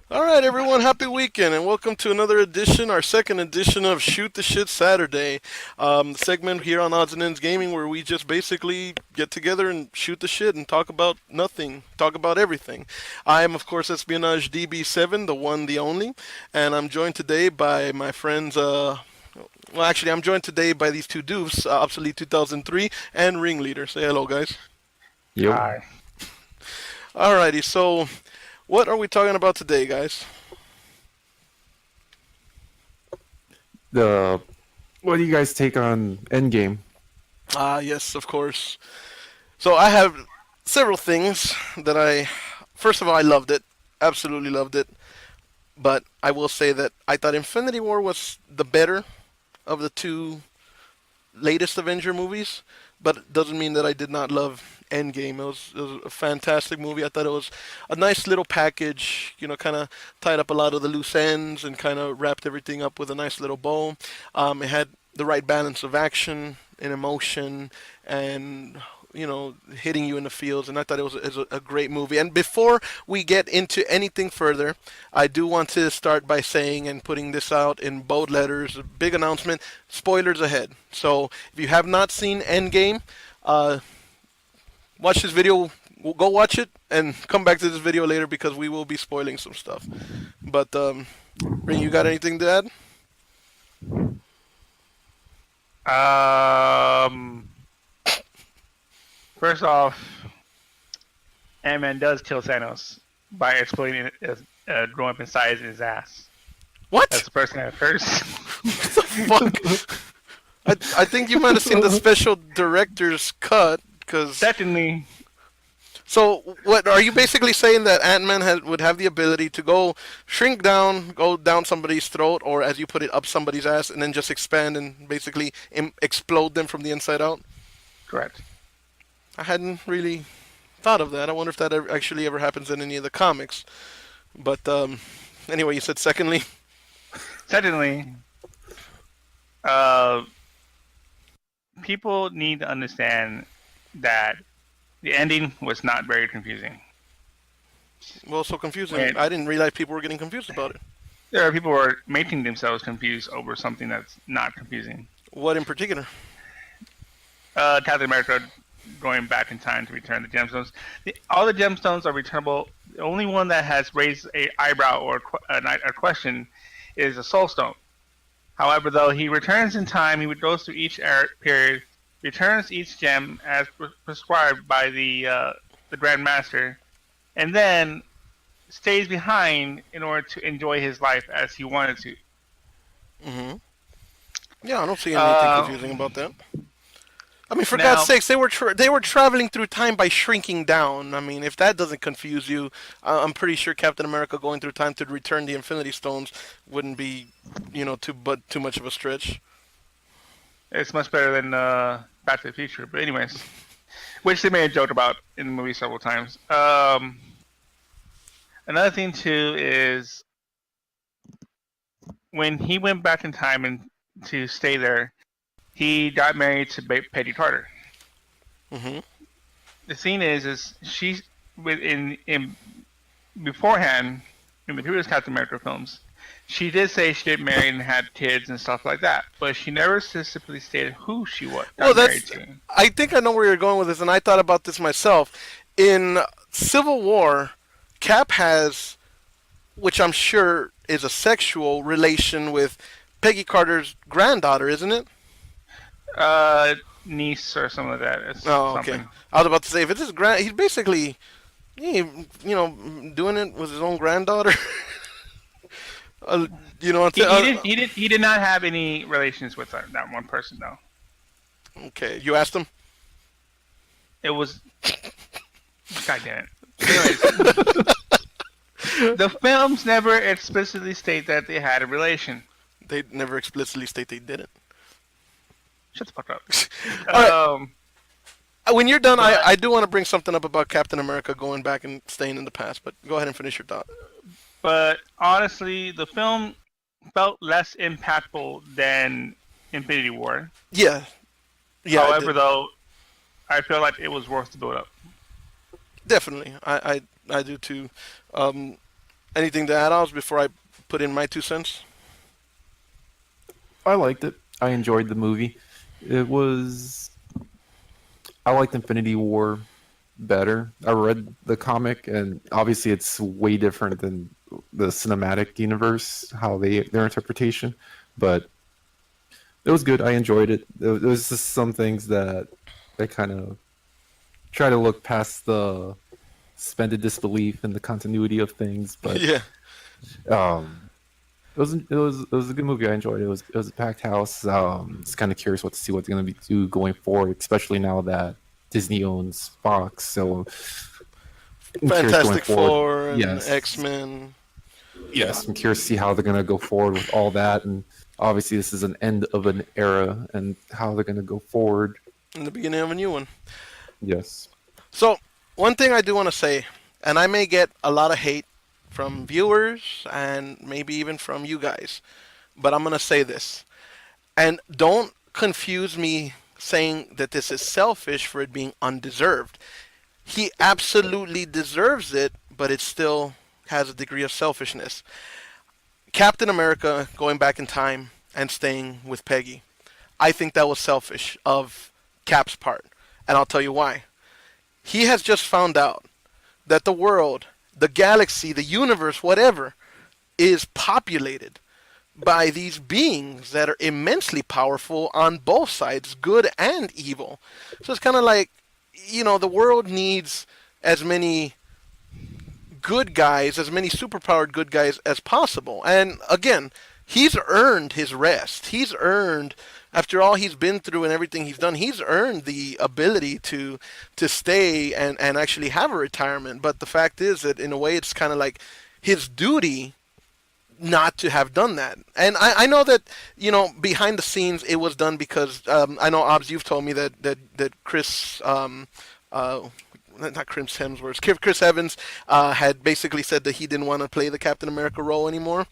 All right, everyone, happy weekend, and welcome to another edition, our second edition of Shoot the Shit Saturday, the segment here on Odds and Ends Gaming where we just basically get together and shoot the shit and talk about nothing, talk about everything. I am, of course, Espionage DB7, the one, the only, and I'm joined today by my friends. Well, actually, I'm joined today by these two doofs, Obsolete 2003 and Ringleader. Say hello, guys. Yo, Hi. Alrighty, so what are we talking about today, guys? the what do you guys take on Endgame? Ah, yes, of course. So I have several things that first of all, I loved it, absolutely loved it. But I will say that I thought Infinity War was the better of the two latest Avenger movies. But it doesn't mean that I did not love Endgame. It was a fantastic movie. I thought it was a nice little package. Kind of tied up a lot of the loose ends and kind of wrapped everything up with a nice little bow. It had the right balance of action and emotion and hitting you in the feels, and I thought it was a great movie. And before we get into anything further, I do want to start by saying and putting this out in bold letters, a big announcement, spoilers ahead. So if you have not seen Endgame, uh, watch this video, go watch it, and come back to this video later because we will be spoiling some stuff. But, Ring, you got anything to add? Um, First off, Ant-Man does kill Thanos by exploding it, growing up in size in his ass. That's What? the first thing that occurs. What the fuck? I think you might have seen the special director's cut, because Secondly, so what are you basically saying that Ant-Man would have the ability to go shrink down, go down somebody's throat, or as you put it, up somebody's ass, and then just expand and basically explode them from the inside out? correct. I hadn't really thought of that. I wonder if that actually ever happens in any of the comics. But anyway, you said secondly. Secondly, uh, people need to understand that the ending was not very confusing. Well, so confusing. When I didn't realize people were getting confused about it. there are people who are making themselves confused over something that's not confusing. What in particular? Captain America going back in time to return the gemstones. All the gemstones are returnable. The only one that has raised a eyebrow or a question is a soul stone. However, though he returns in time, he goes through each period, returns each gem as prescribed by the Grand Master, and then stays behind in order to enjoy his life as he wanted to. Mm-hmm. Yeah, I don't see anything Uh, confusing about that. I mean, for God's Now, sakes, they were traveling through time by shrinking down. I mean, if that doesn't confuse you, I'm pretty sure Captain America going through time to return the Infinity Stones wouldn't be, too much of a stretch. it's much better than Back to the Future. But anyways, which they made a joke about in the movie several times. Another thing too is when he went back in time and to stay there, he got married to Peggy Carter. Mm-hmm. The scene is she in beforehand in the previous Captain America films, she did say she did marry and had kids and stuff like that, but she never specifically stated who she Well, got married that's. to. I think I know where you're going with this, and I thought about this myself. In Civil War, Cap has, which I'm sure is a sexual relation with Peggy Carter's granddaughter, isn't it? Niece or something like that. It's Oh, okay. something. I was about to say if it's his he's basically, doing it with his own granddaughter. uh, you know, He did not have any relations with her, that one person though. okay. You asked him. It was God damn it. Anyways, the films never explicitly state that they had a relation. They never explicitly state they didn't. Shut the fuck up. All right. Um, When you're done, I but do want to bring something up about Captain America going back and staying in the past. But go ahead and finish your thought. but honestly, the film felt less impactful than Infinity War. Yeah, yeah, I However, did. though, I feel like it was worth the build up. Definitely. I do too. Um, Anything to add on before I put in my 2 cents? I liked it. I enjoyed the movie. It was. I liked Infinity War better. I read the comic, and obviously it's way different than the cinematic universe, how their interpretation. But it was good. I enjoyed it. There was just some things that I kind of try to look past the suspended disbelief and the continuity of things. But Yeah. um, it was a good movie. I enjoyed it. It was a packed house. It's kind of curious what to see what they're going to be do going forward, especially now that Disney owns Fox. So I'm curious going Fantastic forward. Four and Yes, X-Men yes, I'm curious to see how they're going to go forward with all that, and obviously this is an end of an era, and how they're going to go forward. in the beginning of a new one. Yes. So, one thing I do want to say, and I may get a lot of hate from viewers and maybe even from you guys, but I'm going to say this. And don't confuse me saying that this is selfish for it being undeserved. He absolutely deserves it, but it still has a degree of selfishness. Captain America going back in time and staying with Peggy. I think that was selfish of Cap's part. And I'll tell you why. He has just found out that the world, the galaxy, the universe, whatever, is populated by these beings that are immensely powerful on both sides, good and evil. So it's kind of like, the world needs as many good guys, as many superpowered good guys as possible. And again, he's earned his rest. He's earned, after all he's been through and everything he's done, he's earned the ability to stay and actually have a retirement. But the fact is that in a way it's kind of like his duty not to have done that. And I know that, behind the scenes it was done because I know, Obs, you've told me that Chris, not Chris Hemsworth, Chris Evans had basically said that he didn't want to play the Captain America role anymore.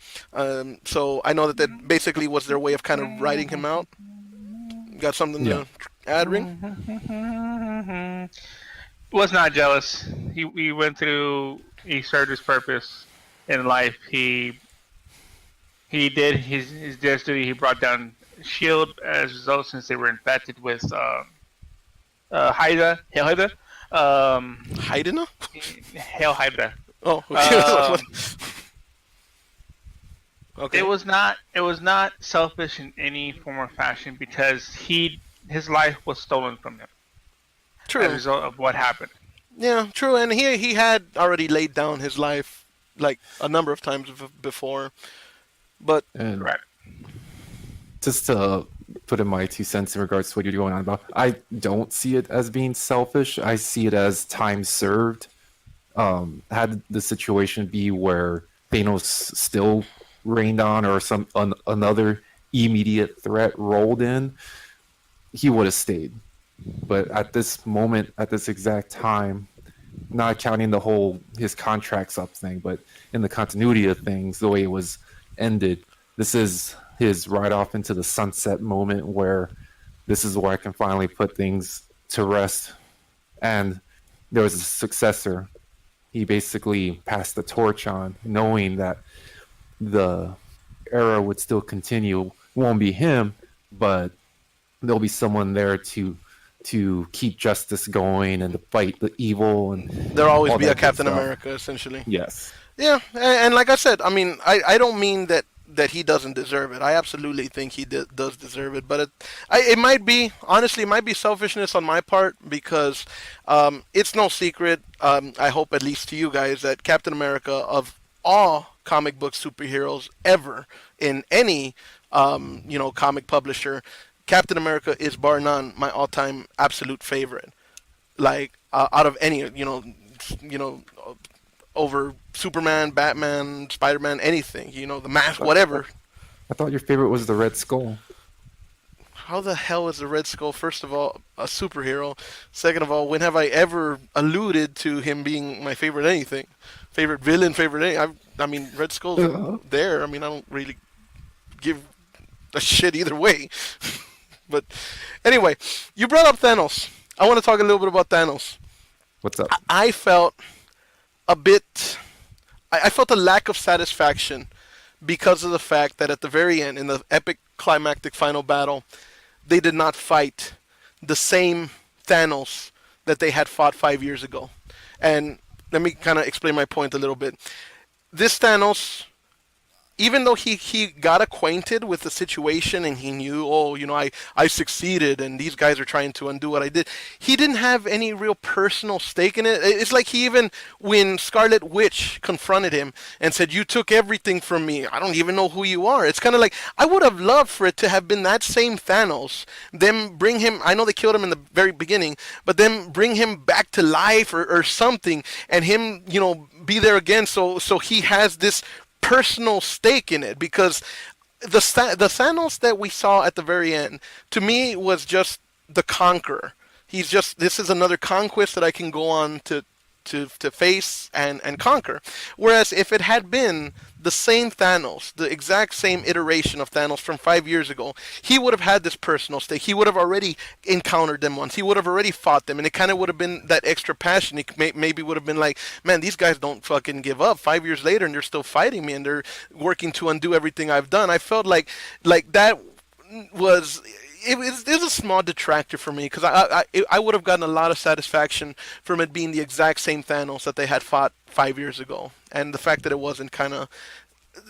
So I know that basically was their way of kind of writing him out. Got something Yeah. to add, Ring? Was not jealous. He went through. He served his purpose in life. He did his destiny. He brought down Shield as a result, since they were infected with Hydra, Hail Hydra, Haydena? Hail Hydra. Oh, okay. Um, Okay. It was not selfish in any form or fashion, because his life was stolen from him as a True. result of what happened. Yeah, true. And he had already laid down his life like a number of times before. But And Right. just to put in my 2 cents in regards to what you're going on about, I don't see it as being selfish. I see it as time served. Had the situation be where Thanos still rained on, or another immediate threat rolled in, he would have stayed. But at this moment, at this exact time, not counting the whole his contracts up thing, but in the continuity of things, the way it was ended, this is his ride off into the sunset moment, where this is where I can finally put things to rest. And there was a successor. He basically passed the torch on, knowing that the era would still continue. Won't be him, but there'll be someone there to keep justice going and to fight the evil and there'll always all be a that good Captain stuff. America, essentially. Yes. Yeah, and like I said, I mean, I don't mean that he doesn't deserve it. I absolutely think he does deserve it, but it might be, honestly, it might be selfishness on my part, because it's no secret. I hope, at least to you guys, that Captain America, of all comic book superheroes ever in any comic publisher, Captain America is bar none my all-time absolute favorite. Like out of any, you know, over Superman, Batman, Spider-Man, anything. The Mask, whatever. I thought your favorite was the Red Skull. How the hell is the Red Skull, first of all, a superhero? Second of all, when have I ever alluded to him being my favorite anything? Favorite villain, favorite anything? I mean, Red Skull's Uh, there. I mean, I don't really give a shit either way. But anyway, you brought up Thanos. I want to talk a little bit about Thanos. What's up? I felt a bit. I felt a lack of satisfaction because of the fact that at the very end, in the epic climactic final battle, they did not fight the same Thanos that they had fought 5 years ago. And let me kind of explain my point a little bit. This Thanos, even though he got acquainted with the situation and he knew, oh, I succeeded and these guys are trying to undo what I did, he didn't have any real personal stake in it. It's like he even, when Scarlet Witch confronted him and said, you took everything from me, I don't even know who you are. It's kind of like, I would have loved for it to have been that same Thanos, them bring him, I know they killed him in the very beginning, but then bring him back to life or something, and him, be there again, so he has this personal stake in it, because the Thanos that we saw at the very end to me was just the conqueror. He's just, this is another conquest that I can go on to face and conquer. Whereas if it had been the same Thanos, the exact same iteration of Thanos from 5 years ago, he would have had this personal stake. He would have already encountered them once. He would have already fought them, and it kind of would have been that extra passion. It maybe would have been like, man, these guys don't fucking give up. 5 years later, and they're still fighting me, and they're working to undo everything I've done. I felt like that was it was a small detractor for me, because I would have gotten a lot of satisfaction from it being the exact same Thanos that they had fought 5 years ago, and the fact that it wasn't kind of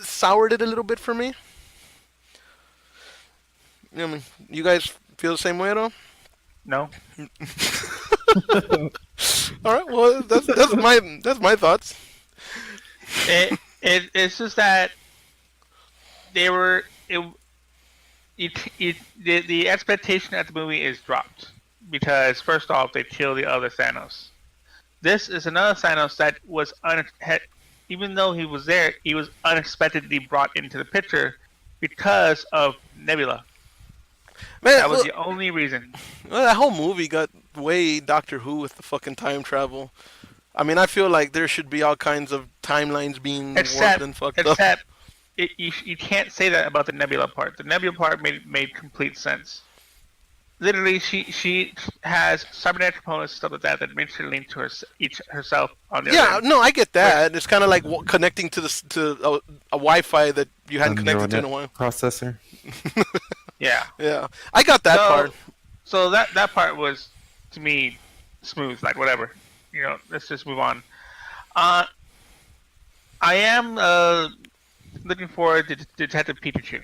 soured it a little bit for me. I mean, you guys feel the same way at all? No. All right, well that's my thoughts. It's just that they were the expectation at the movie is dropped, because first off, they kill the other Thanos. This is another Thanos that was even though he was there, he was unexpectedly brought into the picture because of Nebula. Man, that was the only reason. Well, that whole movie got way Doctor Who with the fucking time travel. I mean, I feel like there should be all kinds of timelines being warped and fucked up. Except you can't say that about the Nebula part. The Nebula part made complete sense. Literally, she has cybernetic components, stuff like that makes her link to herself on the other end. No, I get that. It's kind of like connecting to a Wi-Fi that you hadn't connected to in a while. Processor. Yeah. Yeah, I got that part. So that part was, to me, smooth. Like, whatever. Let's just move on. I am looking forward to Detective Pikachu.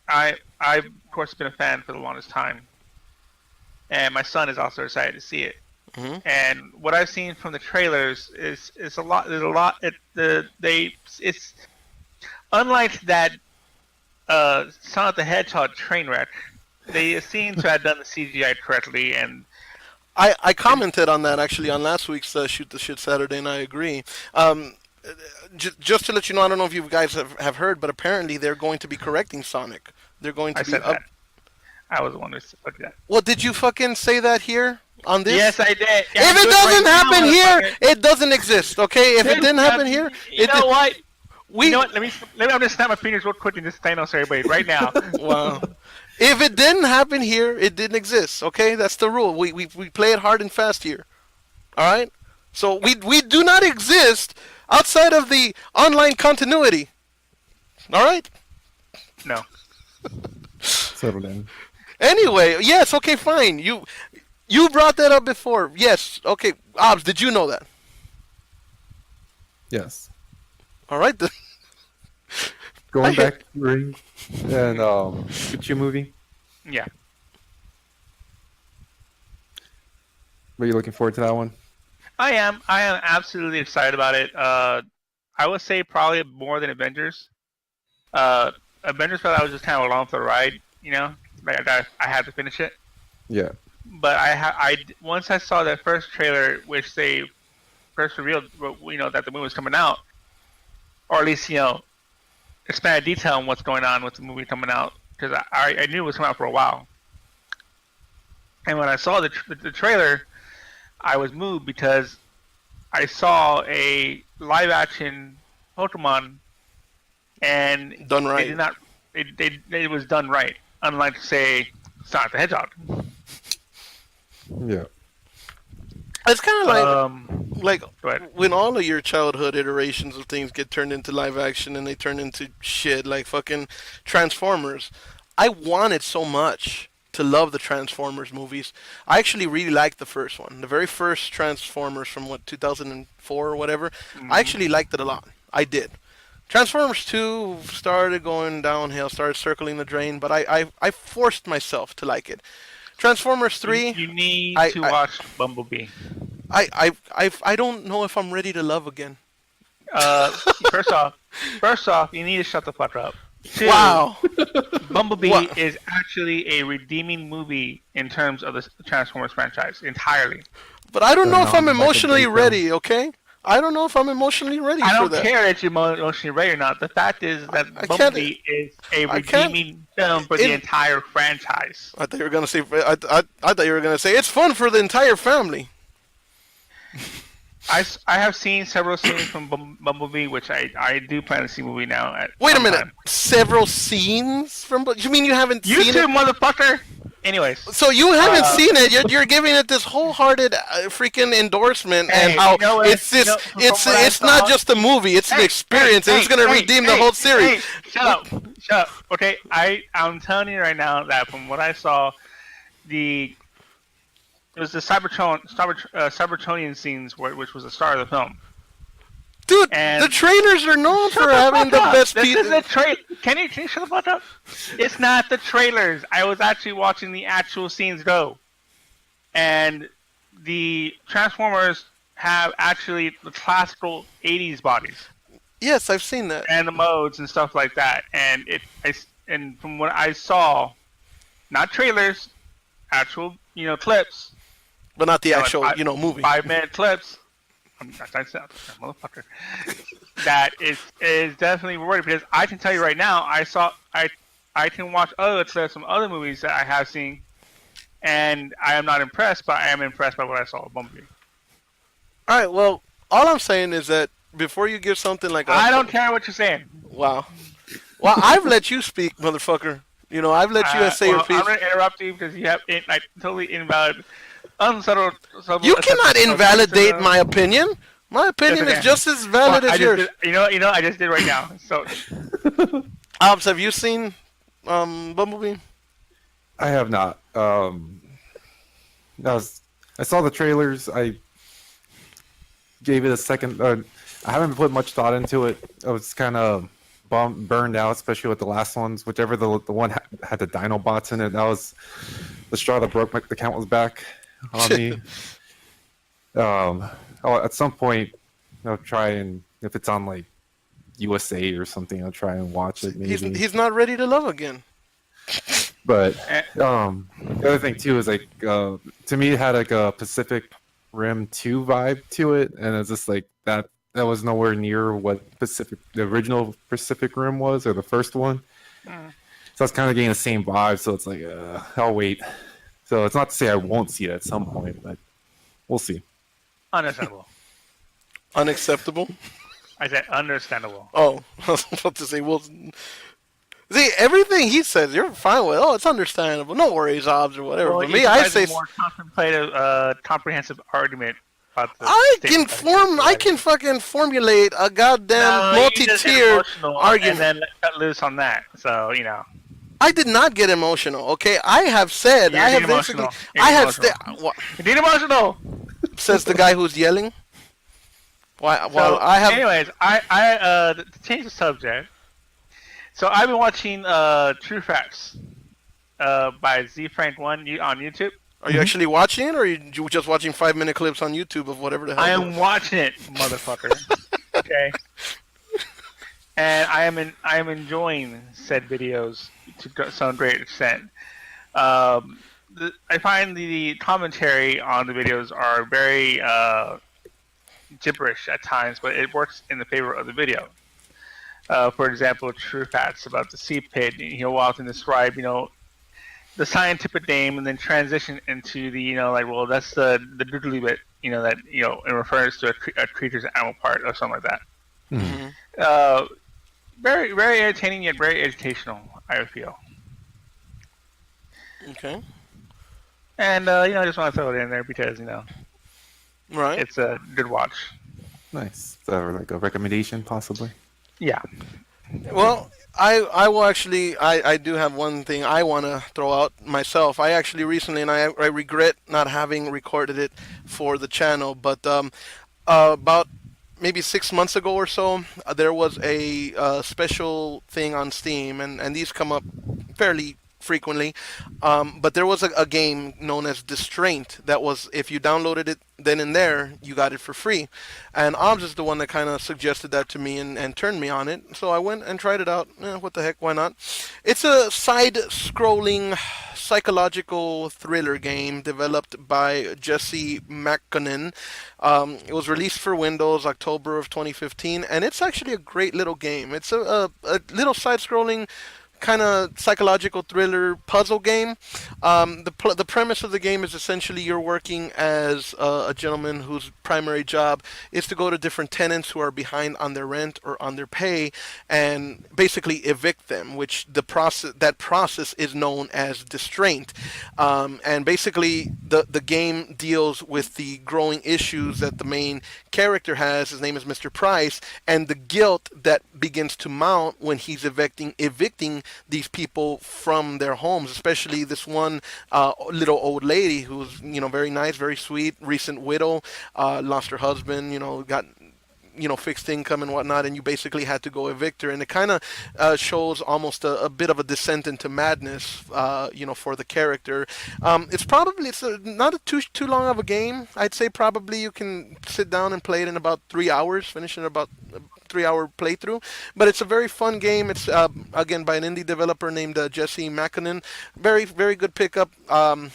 I've of course been a fan for the longest time, and my son is also excited to see it. Mm-hmm. And what I've seen from the trailers is a lot. There's a lot. It's unlike that Sonic the Hedgehog train wreck. They seem to have done the CGI correctly, and I commented on that actually on last week's Shoot the Shit Saturday, and I agree. Just to let you know, I don't know if you guys have heard, but apparently they're going to be correcting Sonic. They're going to I said that. I was the one who said that. Well, did you fucking say that here on this? Yes, I did. If it doesn't happen here, it doesn't exist. Okay? If it didn't happen here, you know what? You know what? Let me. I'm gonna snap my fingers real quick and just Thanos everybody right now. Wow. If it didn't happen here, it didn't exist. Okay? That's the rule. We play it hard and fast here. All right? So we do not exist outside of the online continuity. All right? No. Settle down. Anyway, yes, okay, fine. You brought that up before. Yes, okay. Obs, did you know that? Yes. All right then. Going back to Ring and Pikachu movie. Yeah. Were you looking forward to that one? I am absolutely excited about it. I would say probably more than Avengers. Avengers felt I was just kind of along for the ride, like I had to finish it. Yeah. But I once I saw that first trailer, which they first revealed, that the movie was coming out, or at least expanded detail on what's going on with the movie coming out, because I knew it was coming out for a while. And when I saw the trailer, I was moved because I saw a live action Pokemon. And done right. They did not. It was done right, unlike say Sonic the Hedgehog. Yeah. It's kind of like Go ahead. when all of your childhood iterations of things get turned into live action and they turn into shit like fucking Transformers. I wanted so much to love the Transformers movies. I actually really liked the first one, the very first Transformers from what 2004 or whatever. I Mhm. actually liked it a lot. I did. Transformers 2 started going downhill, started circling the drain, but I forced myself to like it. Transformers You 3, you need I, to I, watch Bumblebee. I don't know if I'm ready to love again. Uh, first off, you need to shut the fuck up. Two, Wow. Bumblebee What? is actually a redeeming movie in terms of the Transformers franchise entirely. But I don't So know if now I'm I'm like a emotionally big film. ready, okay? I don't know if I'm emotionally ready I for don't that. care if you're emotionally ready or not. The fact is I that can't. Bumblebee is a I can't. redeeming film for the In, entire franchise. I thought you were gonna say. I thought you were gonna say it's fun for the entire family. I have seen several scenes from Bumblebee, which I do plan to see movie now at Wait a some minute. time. Several scenes from. You mean you haven't You seen too, it? motherfucker. Anyways, So you haven't uh, seen it. You're giving it this wholehearted freaking endorsement, and hey, how you know what? it's You this. know, from what I It's not saw, just a movie. It's an experience, and it's gonna redeem the whole series. hey, shut up. Okay, I'm telling you right now that from what I saw, the it was the Cybertronian scenes, which was the star of the film. Dude, the And trailers are known shut for the having fuck the up! best This is people. the trail. Can you shut the fuck up? It's not the trailers. I was actually watching the actual scenes go, and the Transformers have actually the classical '80s bodies Yes, I've seen that, and the modes and stuff like that. And from what I saw, not trailers, actual clips, but not the like actual, movie. 5 minute clips. I said, motherfucker. That is definitely rewarding because I can tell you right now, I can watch other clips from other movies that I have seen, and I am not impressed, but I am impressed by what I saw with Bumblebee. All right. Well, all I'm saying is that before you give something like a I don't care what you're saying. wow, well, I've let you speak, motherfucker. I've let you say your Well, I'm piece. gonna interrupt you because you have like totally invalid, unsettled, You cannot invalidate my opinion. My Yes, opinion is okay. just as Well, valid I as just yours. did. I just did right now. So Albs, have you seen Bumblebee? I have not. I saw the trailers. I gave it a second. I haven't put much thought into it. I was kind of burned out, especially with the last ones. Whichever the one had the Dinobots in it, that was the straw that broke the camel's back on me. At some point, I'll try and if it's on like USA or something, I'll try and watch it maybe. He's not ready to love again. But eh, the other thing too is like to me it had like a Pacific Rim 2 vibe to it, and it's just like that was nowhere near what the original Pacific Rim was, or the first one. So it's kind of getting the same vibe. So it's like I'll wait. So it's not to say I won't see it at some point, but we'll see. understandable. Unacceptable. I said understandable. Oh, I was about to say, well, see, everything he says, you're fine with. Oh, it's understandable. No worries, Obs, or whatever. Well, But you me, I provided say, a more contemplative, comprehensive argument about the I can statement that I can fucking formulate a goddamn No, you just get multi-tiered emotional argument. and then cut loose on that. So I did not get emotional. Okay, I have said, You're I have getting basically, emotional. You're I getting have emotional. you get emotional. says the guy who's yelling. While So, I have, anyways, to change the subject. So I've been watching True Facts by Z Frank One on YouTube. are you actually watching it, or are you just watching 5-minute clips on YouTube of whatever the hell? I am watching it, motherfucker. Okay. And I am enjoying said videos to some great extent. I find the commentary on the videos are very gibberish at times, but it works in the favor of the video. For example, True Facts about the sea pit. He'll often describe, the scientific name and then transition into the, well, that's the doodly bit, that, it refers to a creature's animal part or something like that. Mm-hmm. Very, very entertaining yet very educational, I feel. Mm-hmm. Okay. And, I just want to throw it in there because, Right. It's a good watch. Nice. So, like a recommendation, possibly. Yeah. Well, I will actually I do have one thing I want to throw out myself. I actually recently, and I regret not having recorded it for the channel, but about maybe 6 months ago or so, there was a special thing on Steam, and these come up fairly frequently. But there was a game known as Distraint that was, if you downloaded it then and there, you got it for free. And Obs is the one that kind of suggested that to me and turned me on it. So I went and tried it out. What the heck, why not? It's a side-scrolling psychological thriller game developed by Jesse McConnell. It was released for Windows October of 2015, and it's actually a great little game. It's a little side-scrolling kind of psychological thriller puzzle game. The premise of the game is essentially you're working as a gentleman whose primary job is to go to different tenants who are behind on their rent or on their pay, and basically evict them. Which that process is known as distraint. And basically the game deals with the growing issues that the main character has. His name is Mr. Price, and the guilt that begins to mount when he's evicting these people from their homes, especially this one little old lady who's very nice, very sweet, recent widow, lost her husband, got fixed income and whatnot, and you basically had to go evict her, and it kind of shows almost a bit of a descent into madness, for the character. It's not too long of a game. I'd say probably you can sit down and play it in about 3 hours, finish it in about 3 hour playthrough. But it's a very fun game. It's again by an indie developer named Jesse McConnell. Very very good pickup. I'm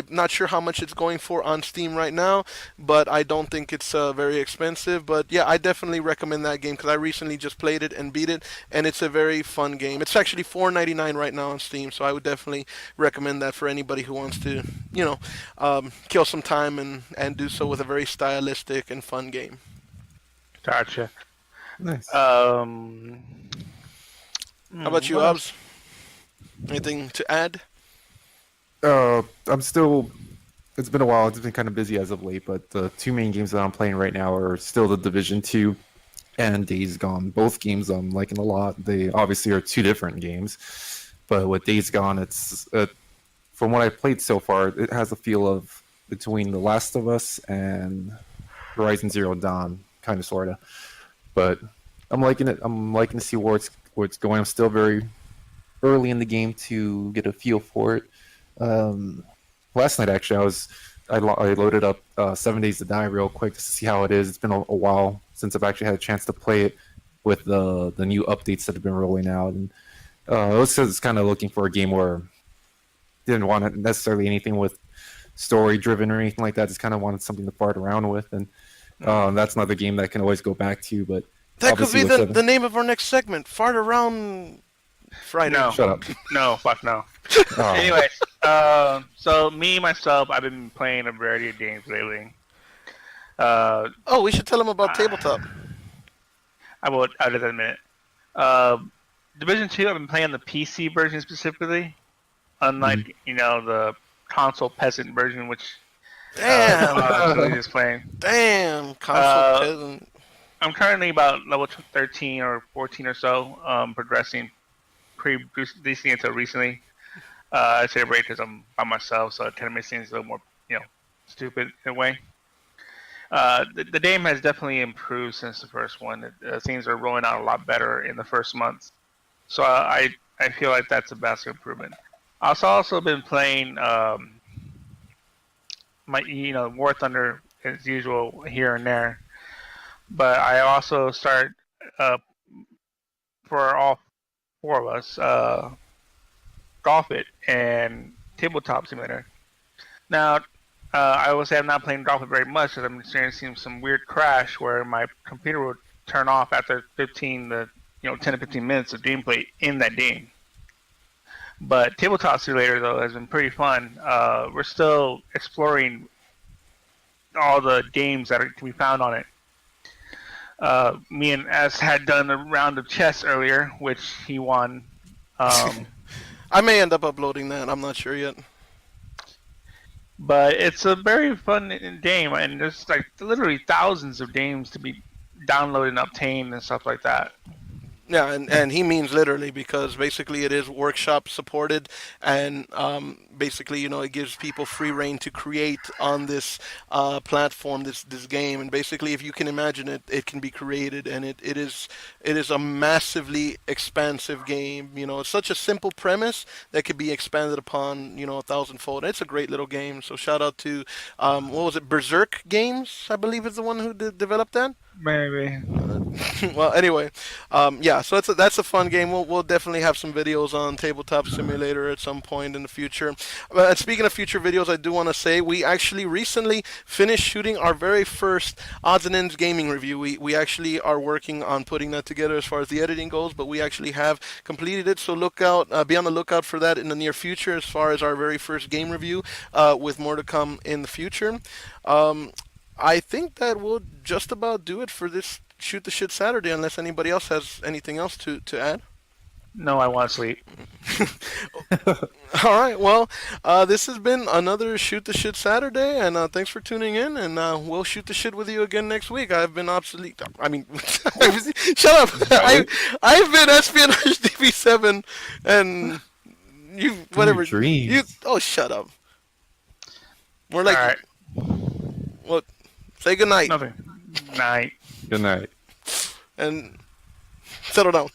not sure how much it's going for on Steam right now, but I don't think it's very expensive. But yeah, I definitely recommend that game because I recently just played it and beat it, and it's a very fun game. It's actually $4.99 right now on Steam, so I would definitely recommend that for anybody who wants to, kill some time and do so with a very stylistic and fun game. Gotcha. Nice. How about you, What else? Obs? Anything to add? I'm still. It's been a while. It's been kind of busy as of late, but the two main games that I'm playing right now are still the Division 2 and Days Gone. Both games I'm liking a lot. They obviously are two different games, but with Days Gone, it's from what I've played so far, it has a feel of between The Last of Us and Horizon Zero Dawn, kind of sorta. But I'm liking it. I'm liking to see where it's going. I'm still very early in the game to get a feel for it. Last night actually, I loaded up 7 Days to Die real quick just to see how it is. It's been a while since I've actually had a chance to play it with the new updates that have been rolling out, and I was just kind of looking for a game where didn't want necessarily anything with story driven or anything like that. Just kind of wanted something to fart around with, and that's another game that I can always go back to. But That could obviously be with the name of our next segment. Fart around Friday. No. shut up. No, fuck no. Oh, Anyways, so me myself, I've been playing a variety of games lately. Oh, we should tell them about tabletop. I will out of that in a minute. Uh, Division 2, I've been playing the PC version specifically, unlike the console peasant version, which Damn, is playing. damn, console Uh, peasant. I'm currently about level 13 or 14 or so, progressing pretty decently until recently. I say rate because I'm by myself, so it kind of makes things a little more, stupid in a way. The game has definitely improved since the first one. Things are rolling out a lot better in the first month, so I feel like that's a massive improvement. I've also been playing my War Thunder as usual here and there, but I also start for all four of us Golf It and Tabletop Simulator. Now, I will say I'm not playing Golf It very much because I'm experiencing some weird crash where my computer will turn off after 10 to 15 minutes of gameplay in that game. But Tabletop Simulator though has been pretty fun. We're still exploring all the games that are to be found on it. Me and S had done a round of chess earlier, which he won. I may end up uploading that. I'm not sure yet. But it's a very fun game, and there's like literally thousands of games to be downloaded and obtained and stuff like that. Yeah, and he means literally because basically it is workshop supported, and basically it gives people free reign to create on this platform, this game, and basically if you can imagine it, it can be created, and it is a massively expansive game. It's such a simple premise that could be expanded upon a thousandfold. It's a great little game. So shout out to what was it, Berserk Games, I believe is the one who developed that. Maybe. Well, anyway, yeah. So that's a fun game. We'll definitely have some videos on Tabletop Simulator at some point in the future. And speaking of future videos, I do want to say we actually recently finished shooting our very first Odds and Ends gaming review. We actually are working on putting that together as far as the editing goes, but we actually have completed it. So be on the lookout for that in the near future as far as our very first game review, with more to come in the future. I think that will just about do it for this Shoot the Shit Saturday, unless anybody else has anything else to add. No, I want to sleep. All right, well, this has been another Shoot the Shit Saturday, and thanks for tuning in, and we'll shoot the shit with you again next week. I've been obsolete. I mean, shut up. I've been Espionage DB7, and you, whatever. You, Dreams. oh, shut up. We're All like, right. well, say goodnight, Nothing. Night. Good night. and settle down.